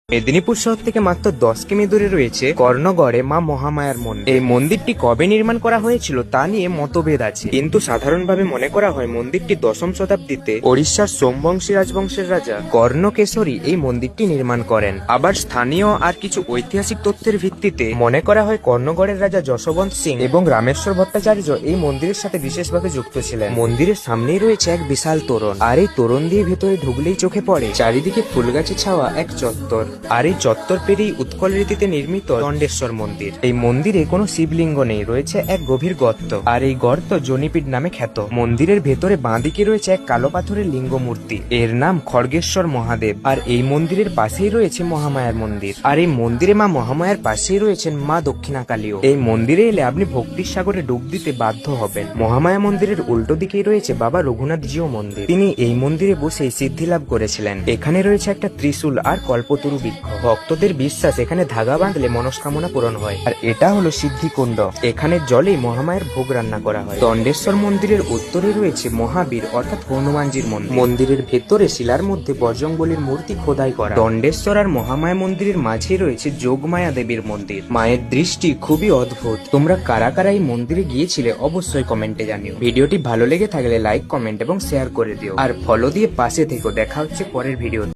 মেদিনীপুর শহর থেকে মাত্র 10 কিমি দূরে রয়েছে কর্ণগড়ে মা মহামায়ার মন্দির। এই মন্দিরটি কবে নির্মাণ করা হয়েছিল তা নিয়ে মতভেদ আছে, কিন্তু সাধারণভাবে মনে করা হয় মন্দিরটি 10ম শতাব্দীতে ওড়িশার সোমবংশী রাজবংশের রাজা কর্ণকেশরী এই মন্দিরটি নির্মাণ করেন। আবার স্থানীয় আর কিছু ঐতিহাসিক তথ্যের ভিত্তিতে মনে করা হয় কর্ণগড়ের রাজা যশবন্ত সিং এবং রামেশ্বর ভট্টাচার্য এই মন্দিরের সাথে বিশেষভাবে যুক্ত ছিলেন। মন্দিরের সামনেই রয়েছে এক বিশাল তোরণ, আর এই তোরণ দিয়ে ভেতরে ঢুকলেই চোখে পড়ে চারিদিকে ফুলগাছে ছাওয়া এক চত্বর। আর এই চত্বর পেরিয়ে উৎকল রীতিতে নির্মিত দণ্ডেশ্বর মন্দির। এই মন্দিরে কোনো শিবলিঙ্গ নেই, রয়েছে এক গভীর গর্ত, আর এই গর্ত জনিপীঠ নামে খ্যাত। মন্দিরের ভেতরে বাঁদিকে রয়েছে এক কালো পাথরের লিঙ্গ মূর্তি, এর নাম খড়গেশ্বর মহাদেব। আর এই মন্দিরের পাশেই রয়েছে মহামায়ার মন্দির, আর এই মন্দিরে মা মহামায়ার পাশেই রয়েছেন মা দক্ষিণাকালীও। এই মন্দিরে এলে আপনি ভক্তির সাগরে ডুব দিতে বাধ্য হবেন। মহামায়া মন্দিরের উল্টো দিকেই রয়েছে বাবা রঘুনাথজিও মন্দির, তিনি এই মন্দিরে বসেই সিদ্ধি লাভ করেছিলেন। এখানে রয়েছে একটা ত্রিশূল আর কল্পতরু বৃক্ষ। ভক্তদের বিশ্বাস এখানে ধাগা বাঁধলে মনস্কামনা পূরণ হয়। আর এটা হলো সিদ্ধিকুণ্ড, এখানে জলেই মহামায়ের ভোগ রান্না করা হয়। দণ্ডেশ্বর মন্দিরের উত্তরে রয়েছে মহাবীর অর্থাৎ হনুমানজির মন্দির। মন্দিরের ভেতরে শিলার মধ্যে বজরংবলীর মূর্তি খোদাই করা। দণ্ডেশ্বর আর মহামায়া মন্দিরের মাঝে রয়েছে যোগমায়া দেবীর মন্দির। মায়ের দৃষ্টি খুবই অদ্ভুত। তোমরা কারা কারা এই মন্দিরে গিয়েছিলে অবশ্যই কমেন্টে জানিও। ভিডিওটি ভালো লেগে থাকলে লাইক, কমেন্ট এবং শেয়ার করে দিও, আর ফলো দিয়ে পাশে থেকো। দেখা হচ্ছে পরের ভিডিও।